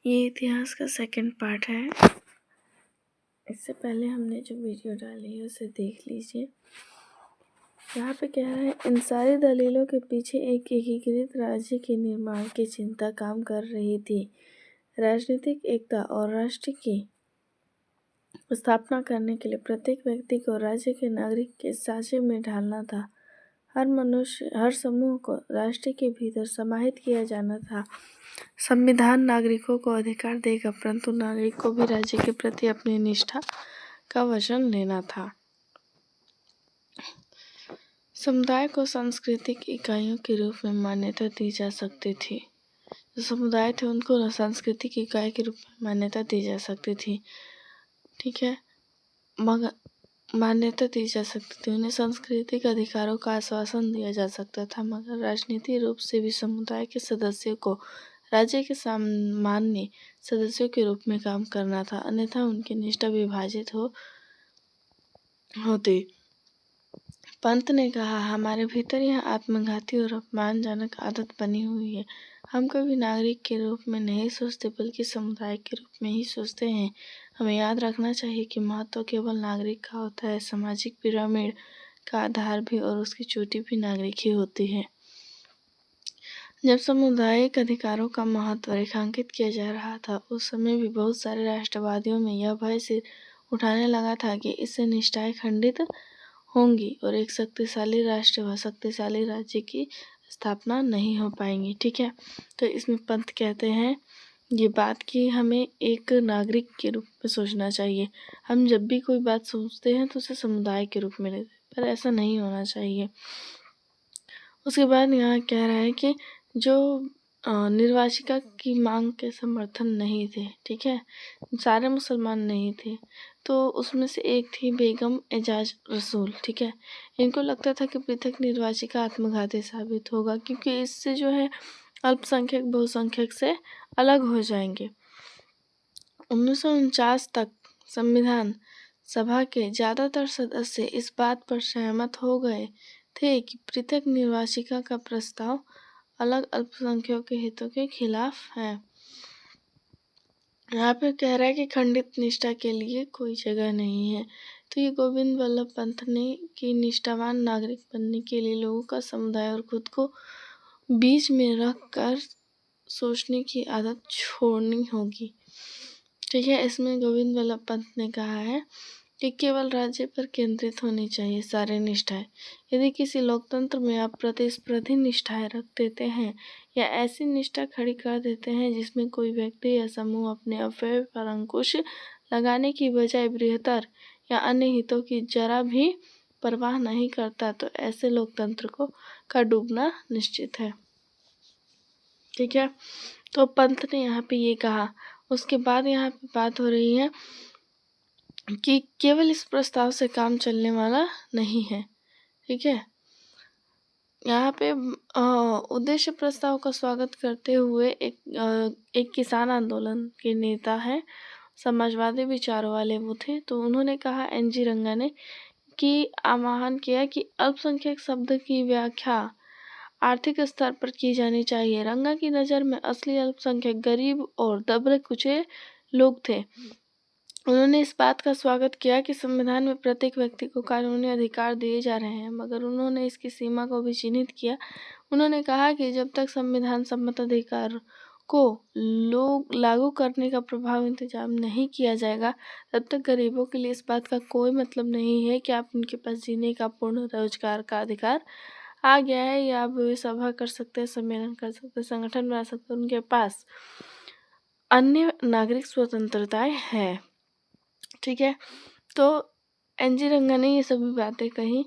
ये इतिहास का सेकंड पार्ट है। इससे पहले हमने जो वीडियो डाली है उसे देख लीजिए। यहाँ पे कह रहा है, इन सारी दलीलों के पीछे एक एकीकृत राज्य के निर्माण की चिंता काम कर रही थी। राजनीतिक एकता और राष्ट्र की स्थापना करने के लिए प्रत्येक व्यक्ति को राज्य के नागरिक के साझे में ढालना था। हर मनुष्य, हर समूह को राष्ट्र के भीतर समाहित किया जाना था। संविधान नागरिकों को अधिकार देगा, परंतु नागरिक को भी राज्य के प्रति अपनी निष्ठा का वचन लेना था। समुदाय को सांस्कृतिक इकाइयों के रूप में मान्यता दी जा सकती थी। जो समुदाय थे उनको सांस्कृतिक इकाई के रूप में मान्यता दी जा सकती थी। ठीक है, मगर मान्यता दी जा सकती थी, उन्हें सांस्कृतिक अधिकारों का आश्वासन दिया जा सकता था, मगर राजनीतिक रूप से भी समुदाय के सदस्यों को राज्य के सामान्य सदस्यों के रूप में काम करना था, अन्यथा उनकी निष्ठा विभाजित होती। पंत ने कहा, हमारे भीतर यह आत्मघाती और अपमानजनक आदत बनी हुई है। हम कभी नागरिक के रूप में नहीं सोचते, बल्कि समुदाय के रूप में ही सोचते हैं। हमें याद रखना चाहिए कि महत्व केवल नागरिक का होता है। सामाजिक पिरामिड का आधार भी और उसकी चोटी भी नागरिक ही होती है। जब सामुदायिक अधिकारों का महत्व रेखांकित किया जा रहा था, उस समय भी बहुत सारे राष्ट्रवादियों में यह भय सिर उठाने लगा था कि इससे निष्ठाएं खंडित होंगी और एक शक्तिशाली राष्ट्र व शक्तिशाली राज्य की स्थापना नहीं हो पाएंगी। ठीक है, तो इसमें पंत कहते हैं ये बात कि हमें एक नागरिक के रूप में सोचना चाहिए। हम जब भी कोई बात सोचते हैं तो उसे समुदाय के रूप में लेते हैं, पर ऐसा नहीं होना चाहिए। उसके बाद यहाँ कह रहा है कि जो निर्वाचिका की मांग के समर्थन नहीं थे, ठीक है, सारे मुसलमान नहीं थे, तो उसमें से एक थी बेगम एजाज रसूल। ठीक है, इनको लगता था कि पृथक निर्वाचिका आत्मघाती साबित होगा, क्योंकि इससे जो है अल्पसंख्यक बहुसंख्यक से अलग हो जाएंगे। 1949 तक संविधान सभा के ज़्यादातर सदस्य इस बात पर सहमत हो गए थे कि पृथक निर्वाचिका का प्रस्ताव अलग अल्पसंख्यकों के हितों के खिलाफ है। यहाँ पे कह रहा है कि खंडित निष्ठा के लिए कोई जगह नहीं है। तो ये गोविंद वल्लभ पंत ने कि निष्ठावान नागरिक बनने के लिए लोगों का समुदाय और खुद को बीच में रख कर सोचने की आदत छोड़नी होगी। ठीक है, इसमें गोविंद वल्लभ पंत ने कहा है कि केवल राज्य पर केंद्रित होनी चाहिए सारी निष्ठाएं। यदि किसी लोकतंत्र में आप प्रतिस्पर्धी निष्ठाएं रख देते हैं या ऐसी निष्ठा खड़ी कर देते हैं जिसमें कोई व्यक्ति या समूह अपने अवयव पर अंकुश लगाने की बजाय बृहत्तर या अन्य हितों की जरा भी परवाह नहीं करता, तो ऐसे लोकतंत्र का डूबना निश्चित है। ठीक है, तो पंत ने यहाँ पे ये कहा। उसके बाद यहाँ पे बात हो रही है कि केवल इस प्रस्ताव से काम चलने वाला नहीं है। ठीक है, यहाँ पे उद्देश्य प्रस्ताव का स्वागत करते हुए एक किसान आंदोलन के नेता हैं, समाजवादी विचारों वाले वो थे, तो उन्होंने कहा, एनजी रंगा ने कि आह्वान किया कि अल्पसंख्यक शब्द की व्याख्या आर्थिक स्तर पर की जानी चाहिए। रंगा की नज़र में असली अल्पसंख्यक गरीब और दबे कुचले लोग थे। उन्होंने इस बात का स्वागत किया कि संविधान में प्रत्येक व्यक्ति को कानूनी अधिकार दिए जा रहे हैं, मगर उन्होंने इसकी सीमा को भी चिन्हित किया। उन्होंने कहा कि जब तक संविधान सम्मत अधिकार को लोग लागू करने का प्रभाव इंतजाम नहीं किया जाएगा, तब तक गरीबों के लिए इस बात का कोई मतलब नहीं है कि आप उनके पास जीने का पूर्ण रोजगार का अधिकार आ गया है, या आप सभा कर सकते हैं, सम्मेलन कर सकते हैं, संगठन बना सकते हैं, उनके पास अन्य नागरिक स्वतंत्रताएं हैं। ठीक है, तो एनजी रंगा ने ये सभी बातें कही।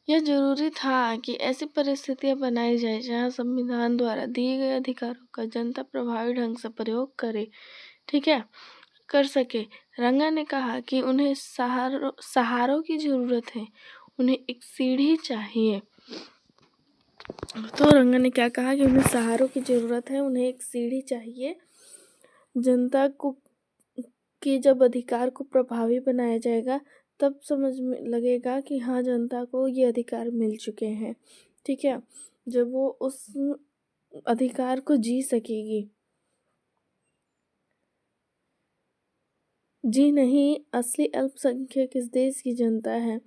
यह जरूरी था कि ऐसी परिस्थितियां बनाई जाए जहां संविधान द्वारा दिए गए अधिकारों का जनता प्रभावी ढंग से प्रयोग करे। ठीक है, कर सके। रंगा ने कहा कि उन्हें सहारों की जरूरत है, उन्हें एक सीढ़ी चाहिए। तो रंगा ने क्या कहा कि उन्हें सहारों की जरूरत है, उन्हें एक सीढ़ी चाहिए। जनता को कि जब अधिकार को प्रभावी बनाया जाएगा, तब समझ में लगेगा कि हाँ, जनता को ये अधिकार मिल चुके हैं। ठीक है, जब वो उस अधिकार को जी सकेगी। जी नहीं, असली अल्पसंख्यक इस देश की जनता है।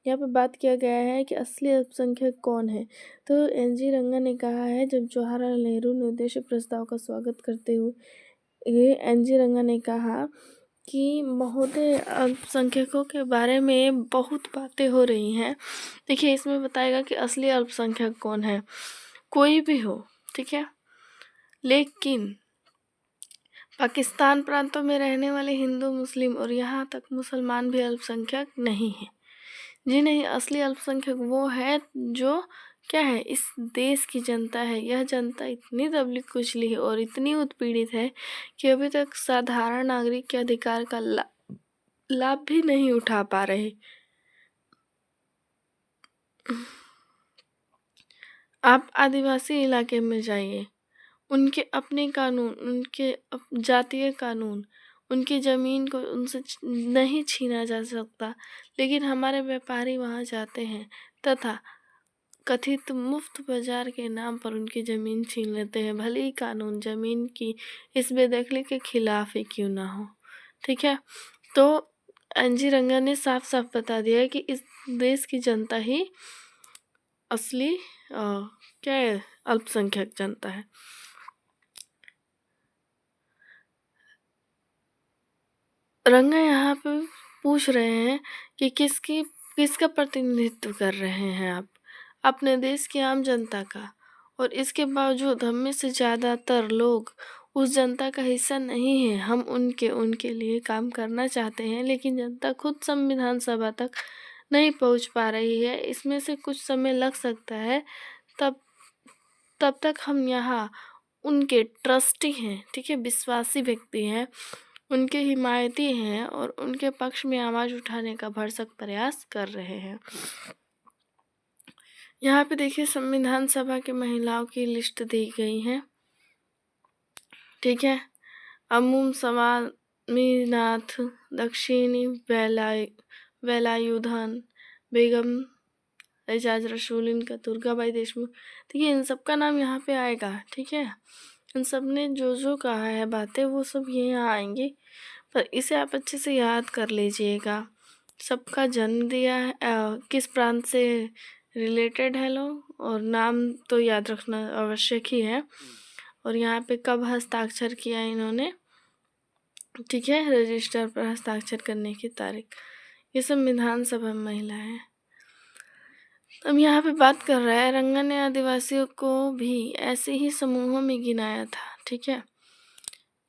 यहाँ पे बात किया गया है कि असली अल्पसंख्यक कौन है। तो एनजी रंगा ने कहा है, जब जवाहरलाल नेहरू ने उद्देश्य प्रस्ताव का स्वागत करते हुए एनजी रंगा ने कहा कि महोदय, अल्पसंख्यकों के बारे में बहुत बातें हो रही हैं। देखिए, इसमें बताएगा कि असली अल्पसंख्यक कौन है। कोई भी हो, ठीक है, लेकिन पाकिस्तान प्रांतों में रहने वाले हिंदू, मुस्लिम और यहाँ तक मुसलमान भी अल्पसंख्यक नहीं है। जी नहीं, असली अल्पसंख्यक वो है जो क्या है, इस देश की जनता है। यह जनता इतनी दबली कुचली है और इतनी उत्पीड़ित है कि अभी तक साधारण नागरिक के अधिकार का लाभ भी नहीं उठा पा रहे। आप आदिवासी इलाके में जाइए, उनके अपने कानून, उनके जातीय कानून, उनकी ज़मीन को उनसे नहीं छीना जा सकता, लेकिन हमारे व्यापारी वहाँ जाते हैं तथा कथित मुफ्त बाजार के नाम पर उनकी ज़मीन छीन लेते हैं, भले ही कानून ज़मीन की इस बेदखली के खिलाफ ही क्यों ना हो। ठीक है, तो एनजी रंगा ने साफ साफ बता दिया है कि इस देश की जनता ही असली क्या है, अल्पसंख्यक जनता है। रंगा यहाँ पे पूछ रहे हैं कि किसका प्रतिनिधित्व कर रहे हैं आप? अपने देश की आम जनता का। और इसके बावजूद हम में से ज़्यादातर लोग उस जनता का हिस्सा नहीं है। हम उनके लिए काम करना चाहते हैं, लेकिन जनता खुद संविधान सभा तक नहीं पहुंच पा रही है। इसमें से कुछ समय लग सकता है, तब तक हम यहाँ उनके ट्रस्टी हैं, ठीक है, विश्वासी व्यक्ति हैं, उनके हिमायती हैं और उनके पक्ष में आवाज़ उठाने का भरसक प्रयास कर रहे हैं। यहाँ पे देखिए, संविधान सभा की महिलाओं की लिस्ट दी गई है, ठीक है। अमुम स्वामीनाथ, दक्षिणी वेलायुधन, बेगम एजाज रसूल, इनका दुर्गाबाई देशमुख, ठीक है, इन सब का नाम यहाँ पे आएगा, ठीक है। इन सब ने जो कहा है बातें, वो सब यहाँ आएंगी, पर इसे आप अच्छे से याद कर लीजिएगा। सबका जन्म दिया है, किस प्रांत से रिलेटेड है लोग, और नाम तो याद रखना आवश्यक ही है। और यहाँ पे कब हस्ताक्षर किया इन्होंने, ठीक है, रजिस्टर पर हस्ताक्षर करने की तारीख। ये संविधान सभा में महिला है। अब यहाँ पे बात कर रहा है, रंगा ने आदिवासियों को भी ऐसे ही समूहों में गिनाया था, ठीक है।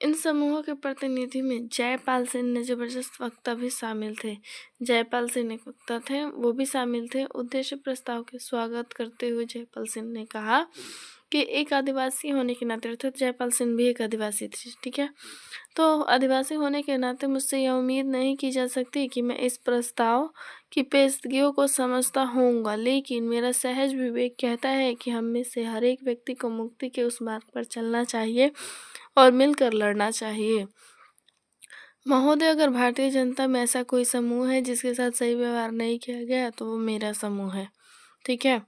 इन समूहों के प्रतिनिधि में जयपाल सिंह ने जबरदस्त वक्ता भी शामिल थे। जयपाल सिंह एक वक्ता थे, वो भी शामिल थे। उद्देश्य प्रस्ताव के स्वागत करते हुए जयपाल सिंह ने कहा कि एक आदिवासी होने के नाते, अर्थात जयपाल सिंह भी एक आदिवासी थे, ठीक है। तो आदिवासी होने के नाते मुझसे यह उम्मीद नहीं की जा सकती कि मैं इस प्रस्ताव की पेशगियों को समझता होऊंगा, लेकिन मेरा सहज विवेक कहता है कि हम में से हर एक व्यक्ति को मुक्ति के उस मार्ग पर चलना चाहिए और मिलकर लड़ना चाहिए। महोदय, अगर भारतीय जनता में ऐसा कोई समूह है जिसके साथ सही व्यवहार नहीं किया गया, तो वो मेरा समूह है, ठीक है।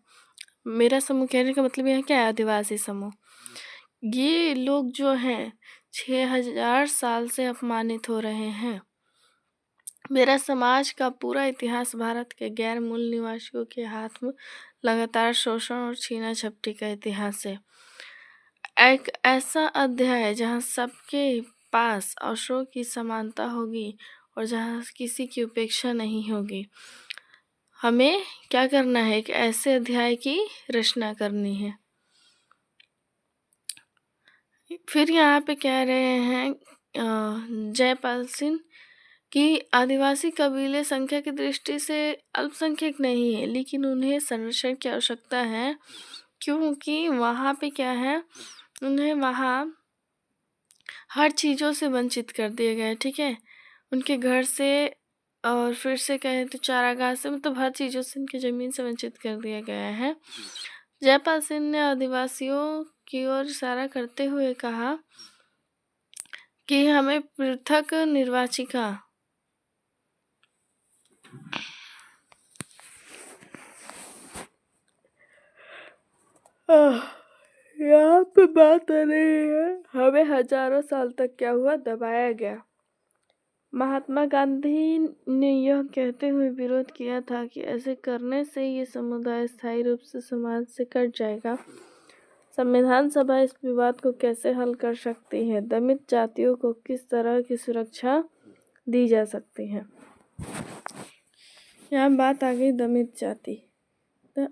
मेरा समूह कहने का मतलब यह क्या है, आदिवासी समूह। ये लोग जो हैं 6000 साल से अपमानित हो रहे हैं। मेरा समाज का पूरा इतिहास भारत के गैर मूल निवासियों के हाथ में लगातार शोषण और छीना झपटी का इतिहास है। एक ऐसा अध्याय जहाँ सबके पास अवसरों की समानता होगी और जहाँ किसी की उपेक्षा नहीं होगी। हमें क्या करना है, एक ऐसे अध्याय की रचना करनी है। फिर यहाँ पे कह रहे हैं जयपाल सिंह कि आदिवासी कबीले संख्या की दृष्टि से अल्पसंख्यक नहीं है, लेकिन उन्हें संरक्षण की आवश्यकता है, क्योंकि वहाँ पे क्या है, उन्हें वहाँ हर चीज़ों से वंचित कर दिया गया है, ठीक है। उनके घर से, और फिर से कहें तो चारागाह से, मतलब हर चीज़ों से उनकी ज़मीन से वंचित कर दिया गया है। जयपाल सिंह ने आदिवासियों की ओर इशारा करते हुए कहा कि हमें पृथक निर्वाचिका यहाँ पे बात आ रही है, हमें हजारों साल तक क्या हुआ, दबाया गया, महात्मा गांधी ने यह कहते हुए विरोध किया था कि ऐसे करने से ये समुदाय स्थायी रूप से समाज से कट जाएगा। संविधान सभा इस विवाद को कैसे हल कर सकती है? दमित जातियों को किस तरह की सुरक्षा दी जा सकती है? यहाँ बात आ गई दमित जाति। तो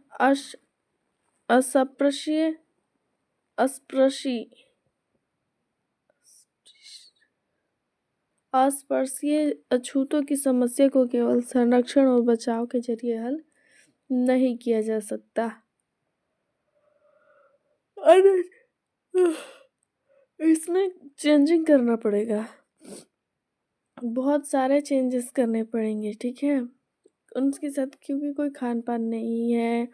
अस्पृश्य अछूतों की समस्या को केवल संरक्षण और बचाव के जरिए हल नहीं किया जा सकता। इसमें चेंजिंग करना पड़ेगा, बहुत सारे चेंजेस करने पड़ेंगे, ठीक है। उनके साथ क्योंकि कोई खान पान नहीं है,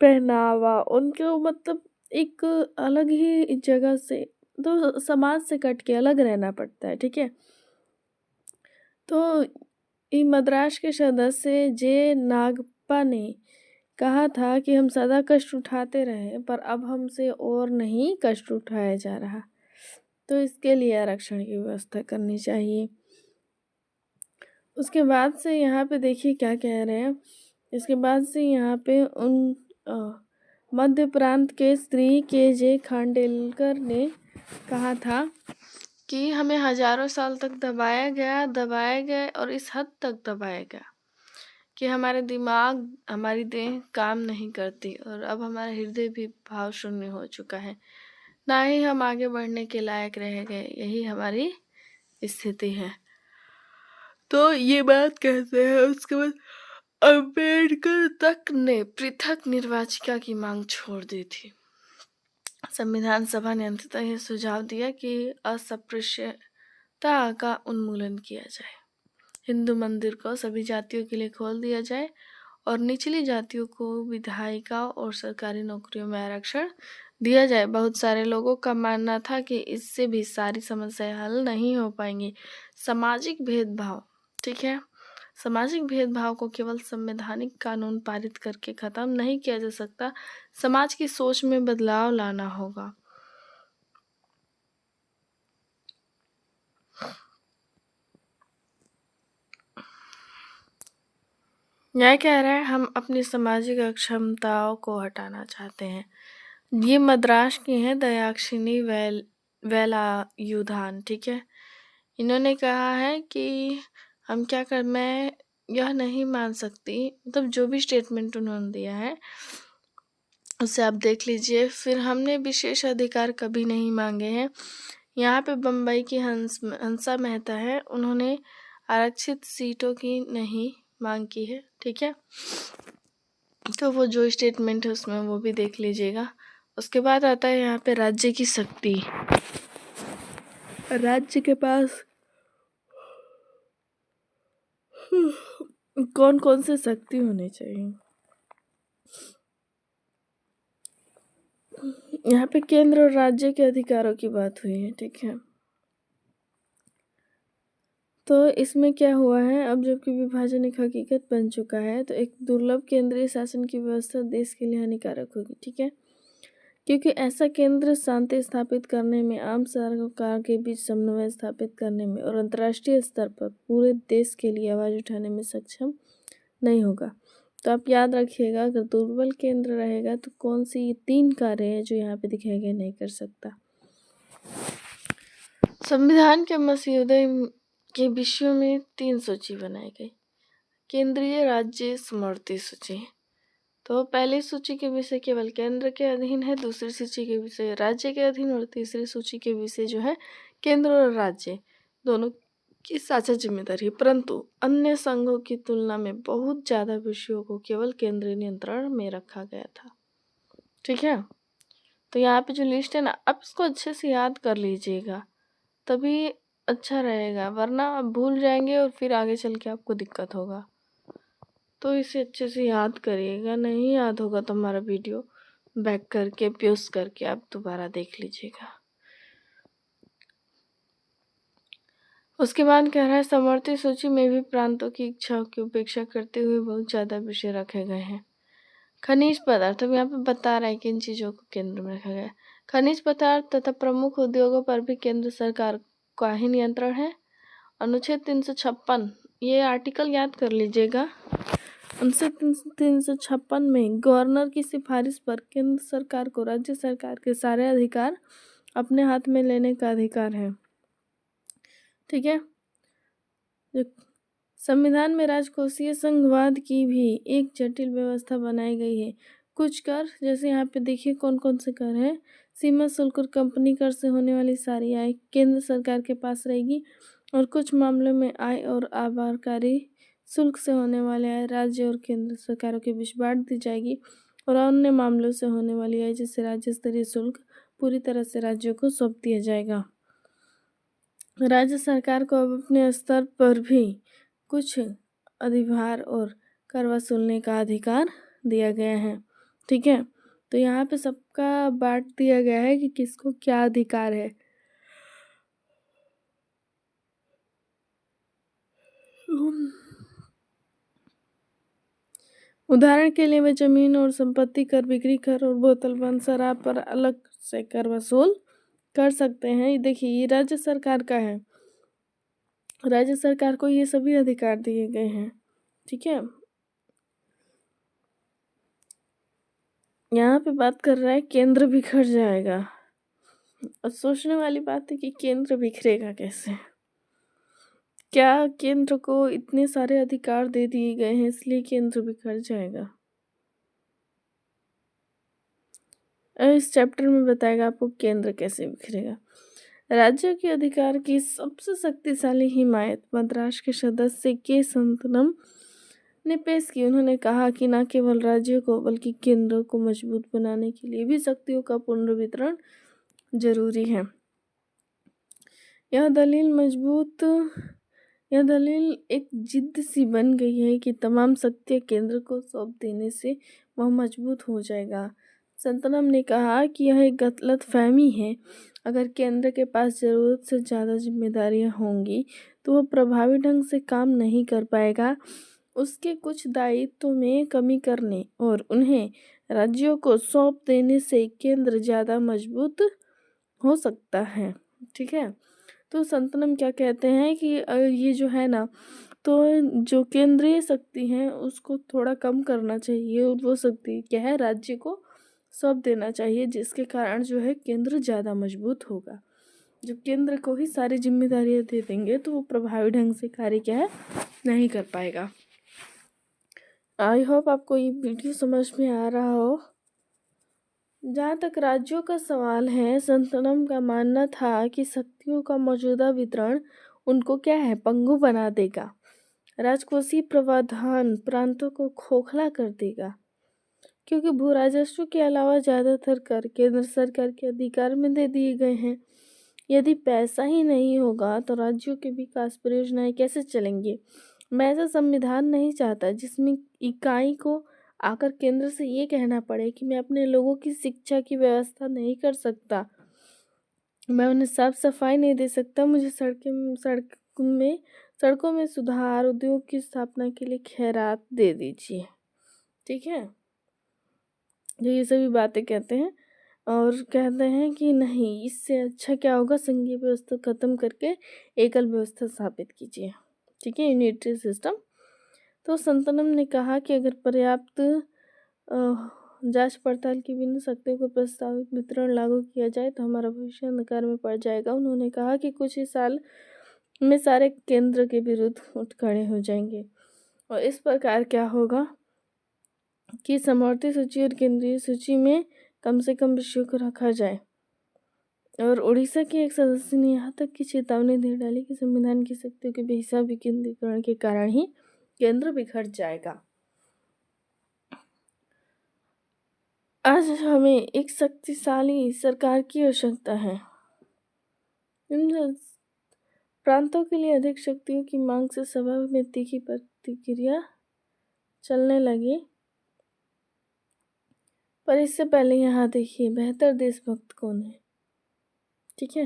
पहनावा उनको मतलब एक अलग ही जगह से, तो समाज से कट के अलग रहना पड़ता है, ठीक है। तो मद्रास के सदस्य जे नागप्पा ने कहा था कि हम सदा कष्ट उठाते रहे पर अब हमसे और नहीं कष्ट उठाया जा रहा, तो इसके लिए आरक्षण की व्यवस्था करनी चाहिए। उसके बाद से यहाँ पे देखिए क्या कह रहे हैं। इसके बाद से यहाँ पे उन मध्य प्रांत के श्री के.जे. खांडेलकर ने कहा था कि हमें हजारों साल तक दबाया गया और इस हद तक दबाया गया कि हमारे दिमाग, हमारी देह काम नहीं करती और अब हमारा हृदय भी भाव शून्य हो चुका है, ना ही हम आगे बढ़ने के लायक रह गए, यही हमारी स्थिति है। तो ये बात कहते हैं। उसके बाद अंबेडकर तक ने पृथक निर्वाचिका की मांग छोड़ दी थी। संविधान सभा ने अंततः यह सुझाव दिया कि अस्पृश्यता का उन्मूलन किया जाए, हिंदू मंदिर को सभी जातियों के लिए खोल दिया जाए और निचली जातियों को विधायिका और सरकारी नौकरियों में आरक्षण दिया जाए। बहुत सारे लोगों का मानना था कि इससे भी सारी समस्याएं हल नहीं हो पाएंगी। सामाजिक भेदभाव, ठीक है, सामाजिक भेदभाव को केवल संवैधानिक कानून पारित करके खत्म नहीं किया जा सकता, समाज की सोच में बदलाव लाना होगा। यह कह रहा है हम अपनी सामाजिक अक्षमताओं को हटाना चाहते हैं। ये मद्रास की हैं दयाक्षिणी वेलायुधान, ठीक है। इन्होंने कहा है कि हम क्या कर, मैं यह नहीं मान सकती, मतलब जो भी स्टेटमेंट उन्होंने दिया है उसे आप देख लीजिए। फिर हमने विशेष अधिकार कभी नहीं मांगे हैं। यहाँ पे बम्बई की हंसा मेहता है, उन्होंने आरक्षित सीटों की नहीं मांग की है, ठीक है। तो वो जो स्टेटमेंट है उसमें वो भी देख लीजिएगा। उसके बाद आता है यहाँ पे राज्य की शक्ति। राज्य के पास कौन कौन से शक्ति होनी चाहिए। यहाँ पे केंद्र और राज्य के अधिकारों की बात हुई है, ठीक है। तो इसमें क्या हुआ है, अब जबकि विभाजन एक हकीकत बन चुका है तो एक दुर्लभ केंद्रीय शासन की व्यवस्था देश के लिए हानिकारक होगी, ठीक है। क्योंकि ऐसा केंद्र शांति स्थापित करने में, आम सरकार के बीच समन्वय स्थापित करने में और अंतर्राष्ट्रीय स्तर पर पूरे देश के लिए आवाज उठाने में सक्षम नहीं होगा। तो आप याद रखिएगा, अगर दुर्बल केंद्र रहेगा तो कौन सी ये 3 कार्य है जो यहाँ पे दिखाए गए नहीं कर सकता। संविधान के मसौदे के विषयों में 3 सूची बनाई गई, केंद्रीय, राज्य, समवर्ती सूची। तो पहली सूची के विषय केवल केंद्र के अधीन है, दूसरी सूची के विषय राज्य के अधीन और तीसरी सूची के विषय जो है केंद्र और राज्य दोनों की साझा जिम्मेदारी। परंतु अन्य संघों की तुलना में बहुत ज़्यादा विषयों को केवल केंद्रीय नियंत्रण में रखा गया था, ठीक है। तो यहाँ पे जो लिस्ट है ना, आप इसको अच्छे से याद कर लीजिएगा, तभी अच्छा रहेगा, वरना आप भूल जाएंगे और फिर आगे चल के आपको दिक्कत होगा। तो इसे अच्छे से याद करिएगा, नहीं याद होगा तो हमारा वीडियो बैक करके पॉज करके आप दोबारा देख लीजिएगा। उसके बाद कह रहा है समवर्ती सूची में भी प्रांतों की इच्छाओं की उपेक्षा करते हुए बहुत ज़्यादा विषय रखे गए हैं। खनिज पदार्थ, अब यहाँ पे बता रहा है कि इन चीज़ों को केंद्र में रखा गया है। खनिज पदार्थ तथा प्रमुख उद्योगों पर भी केंद्र सरकार का ही नियंत्रण है अनुच्छेद 356, ये आर्टिकल याद कर लीजिएगा। अनुच्छेद 356 में गवर्नर की सिफारिश पर केंद्र सरकार को राज्य सरकार के सारे अधिकार अपने हाथ में लेने का अधिकार है। ठीक है। संविधान में राजकोषीय संघवाद की भी एक जटिल व्यवस्था बनाई गई है। कुछ कर, जैसे यहाँ पे देखिए कौन कौन से कर है। सीमा शुल्क और कंपनी कर से होने वाली सारी आय केंद्र सरकार के पास रहेगी और कुछ मामलों में आय और आबकारी शुल्क से होने वाले आय राज्य और केंद्र सरकारों के बीच बांट दी जाएगी और अन्य मामलों से होने वाली आय जैसे राज्य स्तरीय शुल्क पूरी तरह से राज्यों को सौंप दिया जाएगा। राज्य सरकार को अब अपने स्तर पर भी कुछ अधिभार और कर वसूलने का अधिकार दिया गया है। ठीक है। तो यहाँ पे सबका बांट दिया गया है कि किसको क्या अधिकार है। उदाहरण के लिए वे जमीन और संपत्ति कर, बिक्री कर और बोतल बंद शराब पर अलग से कर वसूल कर सकते हैं। देखिए ये राज्य सरकार का है, राज्य सरकार को ये सभी अधिकार दिए गए हैं। ठीक है। यहाँ पे बात कर रहा है केंद्र बिखर जाएगा। और सोचने वाली बात है कि केंद्र बिखरेगा कैसे। क्या केंद्र को इतने सारे अधिकार दे दिए गए हैं इसलिए केंद्र बिखर जाएगा? इस चैप्टर में बताएगा आपको केंद्र कैसे बिखरेगा। राज्य के अधिकार की सबसे शक्तिशाली हिमायत मद्रास के सदस्य के संतनम ने पेश की। उन्होंने कहा कि न केवल राज्यों को बल्कि केंद्र को मजबूत बनाने के लिए भी शक्तियों का पुनर्वितरण जरूरी है। यह दलील एक जिद सी बन गई है कि तमाम शक्तियां केंद्र को सौंप देने से वह मजबूत हो जाएगा। संतनम ने कहा कि यह एक गलतफहमी है। अगर केंद्र के पास ज़रूरत से ज़्यादा जिम्मेदारियां होंगी तो वह प्रभावी ढंग से काम नहीं कर पाएगा। उसके कुछ दायित्वों में कमी करने और उन्हें राज्यों को सौंप देने से केंद्र ज़्यादा मजबूत हो सकता है। ठीक है। तो संतनम क्या कहते हैं कि ये जो है ना, तो जो केंद्रीय शक्ति है उसको थोड़ा कम करना चाहिए और वो शक्ति क्या है, राज्य को सौंप देना चाहिए, जिसके कारण जो है केंद्र ज़्यादा मजबूत होगा। जब केंद्र को ही सारी जिम्मेदारियां दे देंगे तो वो प्रभावी ढंग से कार्य क्या है नहीं कर पाएगा। आई होप आपको ये वीडियो समझ में आ रहा हो। जहाँ तक राज्यों का सवाल है, संतनम का मानना था कि शक्तियों का मौजूदा वितरण उनको क्या है पंगु बना देगा, राजकोषीय प्रावधान प्रांतों को खोखला कर देगा, क्योंकि भू राजस्व के अलावा ज़्यादातर कर केंद्र सरकार के अधिकार में दे दिए गए हैं। यदि पैसा ही नहीं होगा तो राज्यों के विकास परियोजनाएं कैसे चलेंगी। मैं ऐसा संविधान नहीं चाहता जिसमें इकाई को आकर केंद्र से ये कहना पड़े कि मैं अपने लोगों की शिक्षा की व्यवस्था नहीं कर सकता, मैं उन्हें साफ सफाई नहीं दे सकता, मुझे सड़कों में सुधार, उद्योग की स्थापना के लिए खैरात दे दीजिए। ठीक है। जो ये सभी बातें कहते हैं और कहते हैं कि नहीं, इससे अच्छा क्या होगा, संघीय व्यवस्था खत्म करके एकल व्यवस्था स्थापित कीजिए। ठीक है, यूनिटरी सिस्टम। तो संतनम ने कहा कि अगर पर्याप्त जांच पड़ताल के बिना शक्तियों को प्रस्तावित वितरण लागू किया जाए तो हमारा भविष्य अंधकार में पड़ जाएगा। उन्होंने कहा कि कुछ ही साल में सारे केंद्र के विरुद्ध उठ खड़े हो जाएंगे और इस प्रकार क्या होगा कि समवर्ती सूची और केंद्रीय सूची में कम से कम विषयों को रखा जाए। और उड़ीसा के एक सदस्य ने यहाँ तक की चेतावनी दे डाली कि संविधान की शक्तियों के बेहिसाब विकेंद्रीकरण के कारण ही केंद्र बिखर जाएगा। आज हमें एक शक्तिशाली सरकार की आवश्यकता है। प्रांतों के लिए अधिक शक्तियों की मांग से सभा में तीखी प्रतिक्रिया चलने लगी। पर इससे पहले यहाँ देखिए बेहतर देशभक्त कौन है। ठीक है।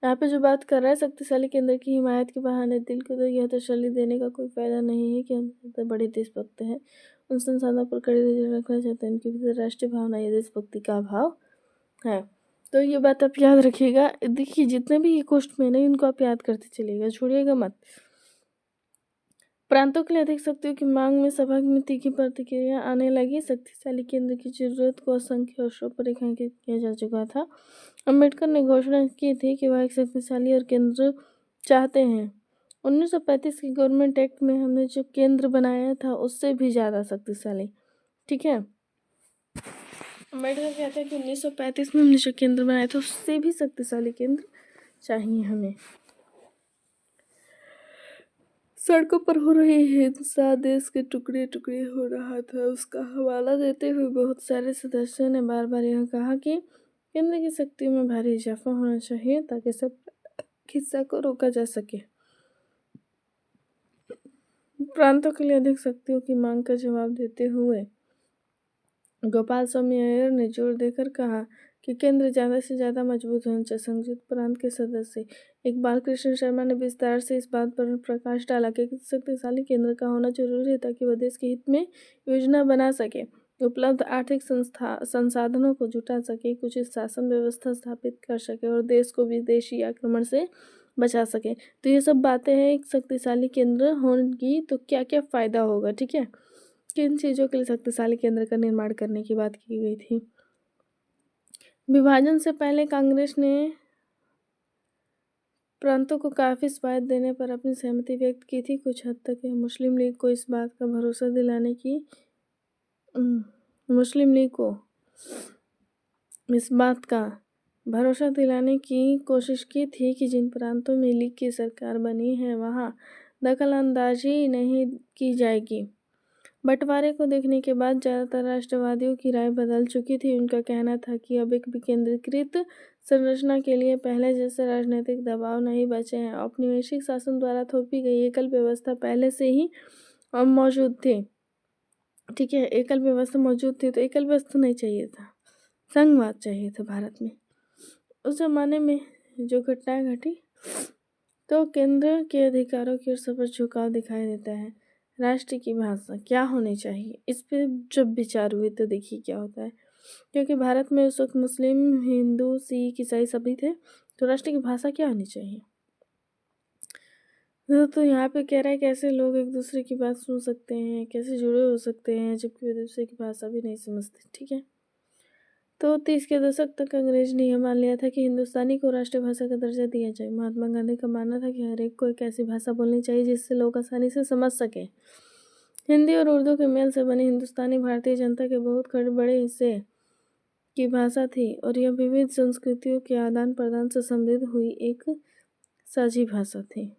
यहाँ पे जो बात कर रहा है, शक्तिशाली केंद्र की हिमायत के बहाने दिल को तो यह तसल्ली देने का कोई फायदा नहीं है कि हम तो बड़े देशभक्त हैं, उन संसाधनों पर कड़ी नजर रखना चाहते हैं, उनके भीतर राष्ट्रीय भावना या देशभक्ति का अभाव है। तो ये बात आप याद रखिएगा। देखिए जितने भी ये क्वेश्चन है इनको आप याद करते चलिएगा, छोड़िएगा मत। प्रांतों के लिए अधिक शक्तियों की मांग में सभा में तीखी प्रतिक्रिया आने लगी। शक्तिशाली केंद्र की जरूरत को असंख्य वर्षों पर रेखांकित किया जा चुका था। अम्बेडकर ने घोषणा की थी कि वह एक शक्तिशाली और केंद्र चाहते हैं। 1935 के गवर्नमेंट एक्ट में हमने जो केंद्र बनाया था उससे भी ज़्यादा शक्तिशाली। ठीक है, अम्बेडकर कहते हैं कि 1935 में हमने जो केंद्र बनाया था उससे भी शक्तिशाली केंद्र चाहिए हमें। सड़कों पर हो रही हिंसा, देश के टुकड़े टुकड़े हो रहा था, उसका हवाला देते हुए बहुत सारे सदस्यों ने बार बार यह कहा कि केंद्र की शक्ति में भारी इजाफा होना चाहिए ताकि सब हिंसा को रोका जा सके। प्रांतों के लिए अधिक शक्तियों की मांग का जवाब देते हुए गोपाल स्वामी अय्यर ने जोर देकर कहा कि केंद्र ज़्यादा से ज़्यादा मजबूत होना चाहिए। संयुक्त प्रांत के सदस्य इकबाल कृष्ण शर्मा ने विस्तार से इस बात पर प्रकाश डाला कि शक्तिशाली केंद्र का होना जरूरी है ताकि वह देश के हित में योजना बना सके, उपलब्ध आर्थिक संसाधनों को जुटा सके, कुछ शासन व्यवस्था स्थापित कर सके और देश को विदेशी आक्रमण से बचा सके। तो ये सब बातें हैं एक शक्तिशाली केंद्र होगी तो क्या क्या फ़ायदा होगा। ठीक है, किन चीज़ों के लिए शक्तिशाली केंद्र का निर्माण करने की बात की गई थी। विभाजन से पहले कांग्रेस ने प्रांतों को काफ़ी स्वायत्त देने पर अपनी सहमति व्यक्त की थी। कुछ हद तक यह मुस्लिम लीग को इस बात का भरोसा दिलाने की मुस्लिम लीग को इस बात का भरोसा दिलाने की कोशिश की थी कि जिन प्रांतों में लीग की सरकार बनी है वहाँ दखलंदाजी नहीं की जाएगी। बंटवारे को देखने के बाद ज़्यादातर राष्ट्रवादियों की राय बदल चुकी थी। उनका कहना था कि अब एक विकेंद्रीकृत संरचना के लिए पहले जैसे राजनीतिक दबाव नहीं बचे हैं। औपनिवेशिक शासन द्वारा थोपी गई एकल व्यवस्था पहले से ही मौजूद थी। ठीक है, एकल व्यवस्था मौजूद थी तो एकल व्यवस्था नहीं चाहिए था, संघवाद चाहिए था भारत में। उस जमाने में जो घटनाएं घटी तो केंद्र के अधिकारों की ओर सब झुकाव दिखाई देता है। राष्ट्र की भाषा क्या होनी चाहिए, इस पे जब विचार हुए तो देखिए क्या होता है। क्योंकि भारत में उस वक्त मुस्लिम, हिंदू, सिख, ईसाई सभी थे, तो राष्ट्र की भाषा क्या होनी चाहिए। तो यहाँ पे कह रहा है कैसे लोग एक दूसरे की बात सुन सकते हैं, कैसे जुड़े हो सकते हैं जबकि एक दूसरे की भाषा भी नहीं समझते। ठीक है, तो 30 के दशक तक अंग्रेज ने यह मान लिया था कि हिंदुस्तानी को राष्ट्रीय भाषा का दर्जा दिया जाए। महात्मा गांधी का मानना था कि हर एक को एक ऐसी भाषा बोलनी चाहिए जिससे लोग आसानी से समझ सके। हिंदी और उर्दू के मेल से बनी हिंदुस्तानी भारतीय जनता के बहुत बड़े हिस्से की भाषा थी और यह विविध संस्कृतियों के आदान प्रदान से समृद्ध हुई एक साझी भाषा थी।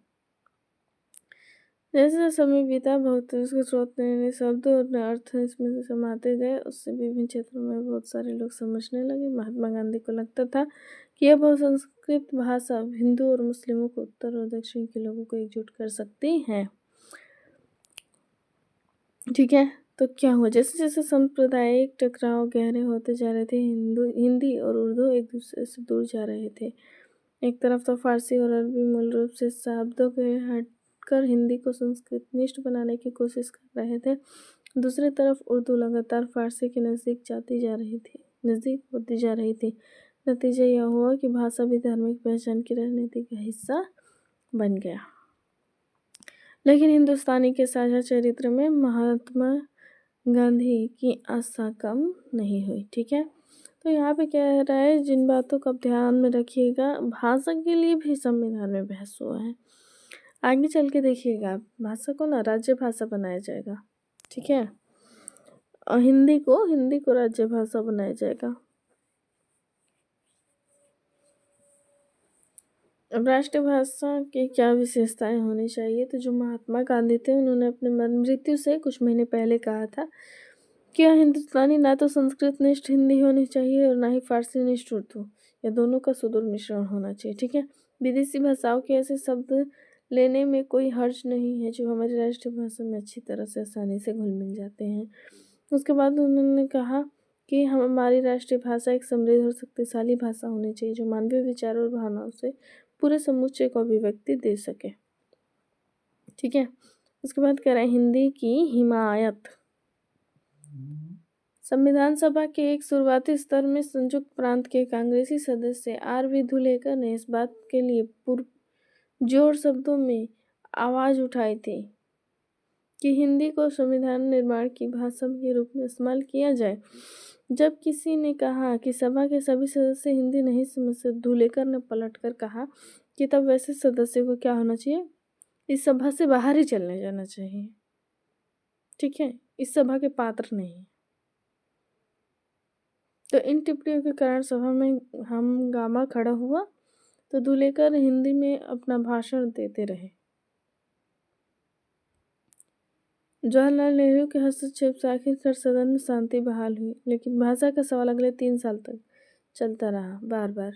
जैसे जैसे समय बीता बहुत उसके स्रोत नए शब्द और अर्थ इसमें से समाते गए, उससे विभिन्न क्षेत्रों में बहुत सारे लोग समझने लगे। महात्मा गांधी को लगता था कि यह बहुसंस्कृत भाषा हिंदू और मुस्लिमों को, उत्तर और दक्षिण के लोगों को एकजुट कर सकती है। ठीक है, तो क्या हुआ, जैसे जैसे सांप्रदायिक टकराव गहरे होते जा रहे थे, हिंदी और उर्दू एक दूसरे से दूर जा रहे थे। एक तरफ तो फारसी और अरबी मूल रूप से शब्दों के हटकर हिंदी को संस्कृतनिष्ठ बनाने की कोशिश कर रहे थे, दूसरी तरफ उर्दू लगातार फारसी के नज़दीक होती जा रही थी। नतीजा यह हुआ कि भाषा भी धार्मिक पहचान की राजनीति का हिस्सा बन गया। लेकिन हिंदुस्तानी के साझा चरित्र में महात्मा गांधी की आस्था कम नहीं हुई। ठीक है, तो यहाँ पे कह रहा है जिन बातों का आप ध्यान में रखिएगा, भाषा के लिए भी संविधान में बहस हुआ है। आगे चल के देखिएगा, भाषा को ना राज्य भाषा बनाया जाएगा। ठीक है, और हिंदी को राज्य भाषा बनाया जाएगा। अब राष्ट्रीय भाषा की क्या विशेषताएं होनी चाहिए, तो जो महात्मा गांधी थे उन्होंने अपने मृत्यु से कुछ महीने पहले कहा था कि हिंदुस्तानी ना तो संस्कृत निष्ठ हिंदी होनी चाहिए और ना ही फारसी निष्ठ उर्दू, या दोनों का सुदूर मिश्रण होना चाहिए। ठीक है, विदेशी भाषाओं के ऐसे शब्द लेने में कोई हर्ज नहीं है जो हमारी राष्ट्रीय भाषा में अच्छी तरह से आसानी से घुल मिल जाते हैं। उसके बाद उन्होंने कहा कि हमारी राष्ट्रीय भाषा एक समृद्ध और शक्तिशाली भाषा होनी चाहिए जो मानवीय विचारों और भावनाओं से पूरे समुच्चय को अभिव्यक्ति दे सके। ठीक है, उसके बाद कह रहे हैं हिंदी की हिमायत संविधान सभा के एक शुरुआती स्तर में संयुक्त प्रांत के कांग्रेसी सदस्य आर.वी. धुलेकर ने इस बात के लिए पुरजोर शब्दों में आवाज उठाई थी कि हिंदी को संविधान निर्माण की भाषा के रूप में इस्तेमाल किया जाए। जब किसी ने कहा कि सभा के सभी सदस्य हिंदी नहीं समझ सकते, धुलेकर ने पलटकर कहा कि तब वैसे सदस्य को क्या होना चाहिए, इस सभा से बाहर ही चलने जाना चाहिए। ठीक है, इस सभा के पात्र नहीं। तो इन टिप्पणियों के कारण सभा में हंगामा खड़ा हुआ। तो धुलेकर हिंदी में अपना भाषण देते रहे। जवाहरलाल नेहरू के हस्तक्षेप से आखिरकार सदन में शांति बहाल हुई, लेकिन भाषा का सवाल अगले 3 साल तक चलता रहा, बार बार।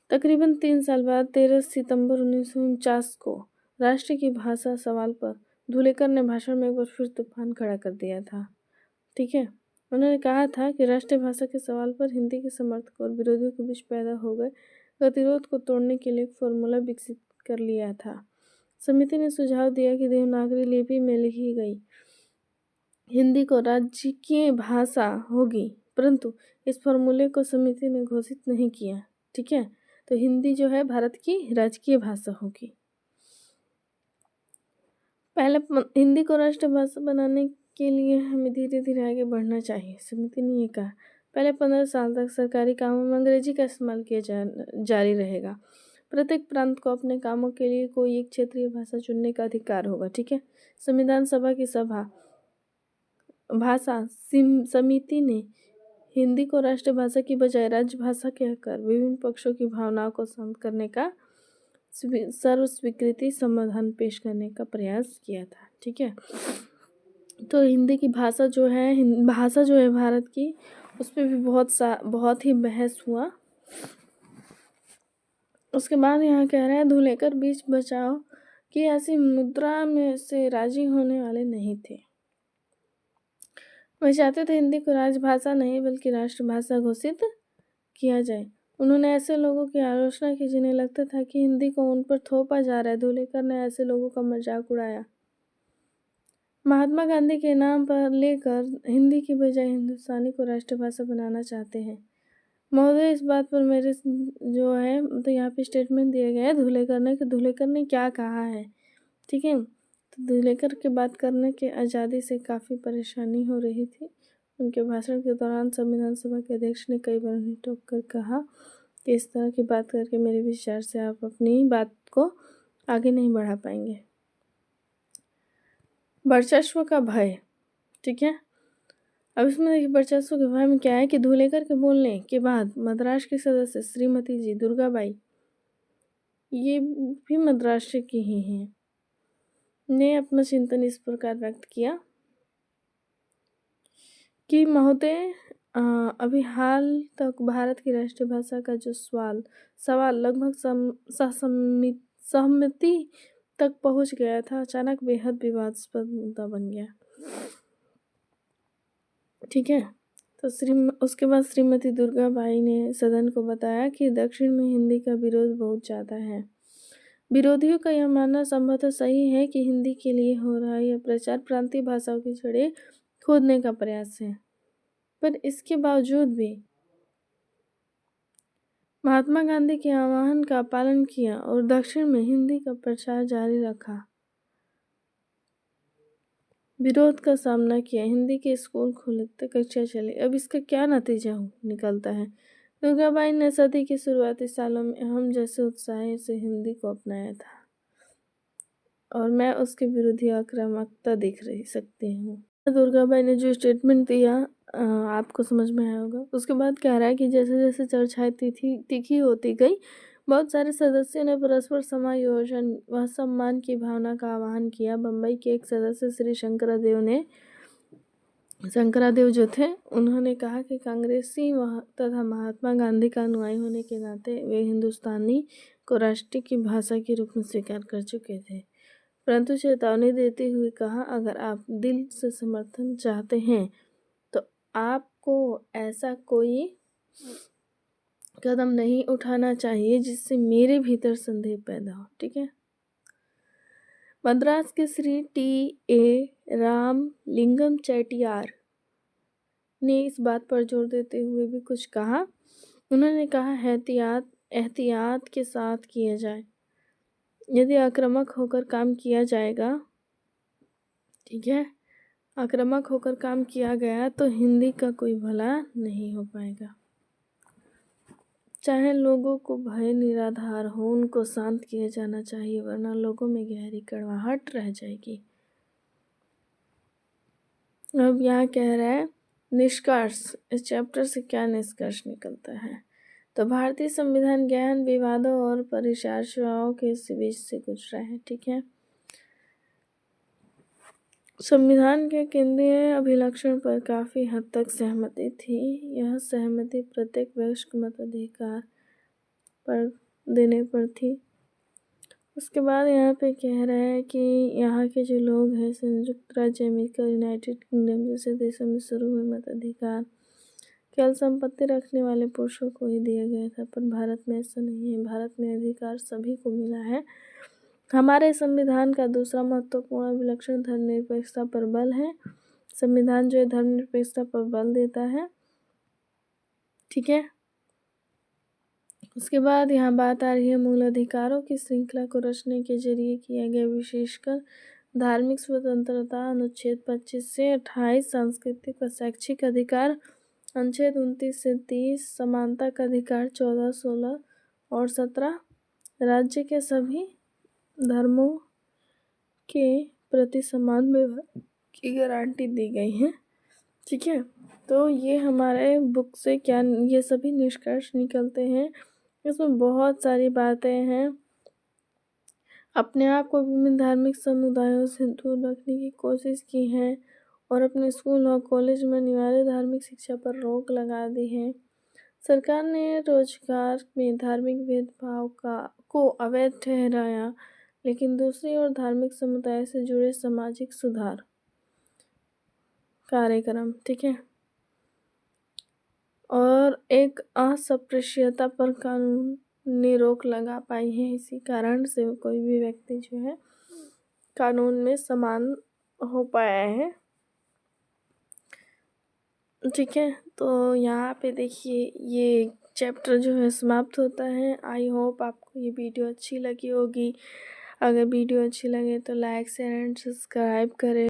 तकरीबन 3 साल बाद 13 सितंबर 1949 को राष्ट्र की भाषा सवाल पर धुलेकर ने भाषण में एक बार फिर तूफान खड़ा कर दिया था। ठीक है, उन्होंने कहा था कि राष्ट्रीय भाषा के सवाल पर हिंदी के समर्थकों और विरोधियों के बीच पैदा हो गए गतिरोध को तोड़ने के लिए एक फॉर्मूला विकसित कर लिया था। समिति ने सुझाव दिया कि देवनागरी लिपि में लिखी गई हिंदी को राजकीय भाषा होगी, परंतु इस फॉर्मूले को समिति ने घोषित नहीं किया। ठीक है, तो हिंदी जो है भारत की राजकीय भाषा होगी। पहले हिंदी को राष्ट्रीय भाषा बनाने के लिए हमें धीरे धीरे आगे बढ़ना चाहिए, समिति ने ये कहा। पहले 15 साल तक सरकारी कामों में अंग्रेजी का इस्तेमाल किया जारी रहेगा। प्रत्येक प्रांत को अपने कामों के लिए कोई एक क्षेत्रीय भाषा चुनने का अधिकार होगा। ठीक है, संविधान सभा की भाषा समिति ने हिंदी को राष्ट्रीय भाषा की बजाय राज्य भाषा कहकर विभिन्न पक्षों की भावनाओं को शांत करने का सर्व स्वीकृति समाधान पेश करने का प्रयास किया था। ठीक है, तो हिंदी की भाषा जो है भारत की, उस पर भी बहुत ही बहस हुआ। उसके बाद यहाँ कह रहा है धुलेकर बीच बचाव कि ऐसी मुद्रा में से राजी होने वाले नहीं थे। वे चाहते थे हिंदी को राजभाषा नहीं बल्कि राष्ट्रभाषा घोषित किया जाए। उन्होंने ऐसे लोगों की आलोचना की जिन्हें लगता था कि हिंदी को उन पर थोपा जा रहा है। धुलेकर ने ऐसे लोगों का मजाक उड़ाया। महात्मा गांधी के नाम पर लेकर हिंदी की बजाय हिंदुस्तानी को राष्ट्रभाषा बनाना चाहते हैं। महोदय, इस बात पर मेरे जो है तो यहाँ पे स्टेटमेंट दिया गया है धुलेकर ने क्या कहा है। ठीक है, तो धुलेकर के बात करने के आज़ादी से काफ़ी परेशानी हो रही थी। उनके भाषण के दौरान संविधान सभा के अध्यक्ष ने कई बार उन्हें टोक कर कहा कि इस तरह की बात करके मेरे विचार से आप अपनी बात को आगे नहीं बढ़ा पाएंगे। वर्चस्व का भय। ठीक है, अब इसमें देखिए वर्चस्व के भय में क्या है कि धुलेकर के बोलने के बाद मद्रास की सदस्य श्रीमती जी दुर्गाबाई, ये भी मद्रास की ही हैं, ने अपना चिंतन इस प्रकार व्यक्त किया कि महोदय, अभी हाल तक भारत की राष्ट्रीय भाषा का जो सवाल लगभग सहमति तक पहुंच गया था, अचानक बेहद विवादास्पद मुद्दा बन गया। ठीक है, तो उसके बाद श्रीमती दुर्गाबाई ने सदन को बताया कि दक्षिण में हिंदी का विरोध बहुत ज़्यादा है। विरोधियों का यह मानना संभवतः सही है कि हिंदी के लिए हो रहा यह प्रचार प्रांतीय भाषाओं की जड़ें खोदने का प्रयास है, पर इसके बावजूद भी महात्मा गांधी के आह्वान का पालन किया और दक्षिण में हिंदी का प्रचार जारी रखा, विरोध का सामना किया, हिंदी के स्कूल खोले, कक्षा चली। अब इसका क्या नतीजा निकलता है? दुर्गाबाई ने सदी के शुरुआती सालों में हम जैसे उत्साह से हिंदी को अपनाया था और मैं उसके विरोधी आक्रामकता देख सकती हूँ। दुर्गाबाई ने जो स्टेटमेंट दिया आपको समझ में आया होगा। उसके बाद कह रहा है कि जैसे जैसे चर्चाएं तीखी होती गई, बहुत सारे सदस्यों ने परस्पर समायोजन व सम्मान की भावना का आह्वान किया। बम्बई के एक सदस्य श्री शंकरादेव जो थे, उन्होंने कहा कि कांग्रेसी तथा महात्मा गांधी का अनुयायी होने के नाते वे हिंदुस्तानी को राष्ट्र की भाषा के रूप में स्वीकार कर चुके थे, परंतु चेतावनी देते हुए कहा, अगर आप दिल से समर्थन चाहते हैं तो आपको ऐसा कोई कदम नहीं उठाना चाहिए जिससे मेरे भीतर संदेह पैदा हो। ठीक है, मद्रास के श्री T.A. रामलिंगम चेट्टियार ने इस बात पर जोर देते हुए भी कुछ कहा। उन्होंने कहा, एहतियात के साथ किया जाए। यदि आक्रामक होकर काम किया जाएगा, ठीक है, आक्रामक होकर काम किया गया तो हिंदी का कोई भला नहीं हो पाएगा। चाहे लोगों को भय निराधार हो, उनको शांत किया जाना चाहिए, वरना लोगों में गहरी कड़वाहट रह जाएगी। अब यहाँ कह रहा है निष्कर्ष, इस चैप्टर से क्या निष्कर्ष निकलता है। तो भारतीय संविधान गहन विवादों और परिचर्चाओं के बीच से गुजरा है, ठीक है। संविधान के केंद्रीय अभिलक्षण पर काफ़ी हद तक सहमति थी। यह सहमति प्रत्येक वयस्क मताधिकार पर देने पर थी। उसके बाद यहाँ पे कह रहा है कि यहाँ के जो लोग हैं, संयुक्त राज्य अमेरिका, यूनाइटेड किंगडम जैसे देशों में शुरू हुए मताधिकार केवल संपत्ति रखने वाले पुरुषों को ही दिया गया था, पर भारत में ऐसा नहीं है। भारत में अधिकार सभी को मिला है। हमारे संविधान का दूसरा महत्वपूर्ण अभिलक्षण धर्मनिरपेक्षता पर बल है। संविधान जो है धर्मनिरपेक्षता पर बल देता है, ठीक है। उसके बाद यहाँ बात आ रही है मूल अधिकारों की श्रृंखला को रचने के जरिए किया गया, विशेषकर धार्मिक स्वतंत्रता अनुच्छेद 25 से 28, सांस्कृतिक व शैक्षिक अधिकार अनुच्छेद 29 से 30, समानता का अधिकार 14, 16 और 17, राज्य के सभी धर्मों के प्रति समान व्यवहार की गारंटी दी गई है, ठीक है। तो ये हमारे बुक से क्या ये सभी निष्कर्ष निकलते हैं। इसमें बहुत सारी बातें हैं। अपने आप को विभिन्न धार्मिक समुदायों से दूर रखने की कोशिश की है और अपने स्कूल और कॉलेज में अनिवार्य धार्मिक शिक्षा पर रोक लगा दी है। सरकार ने रोजगार में धार्मिक भेदभाव को अवैध ठहराया, लेकिन दूसरी ओर धार्मिक समुदाय से जुड़े सामाजिक सुधार कार्यक्रम, ठीक है, और एक अस्पृश्यता पर कानूनी रोक लगा पाई है। इसी कारण से कोई भी व्यक्ति जो है कानून में समान हो पाया है, ठीक है। तो यहाँ पे देखिए ये चैप्टर जो है समाप्त होता है। आई होप आपको ये वीडियो अच्छी लगी होगी। अगर वीडियो अच्छी लगे तो लाइक शेयर एंड सब्सक्राइब करें।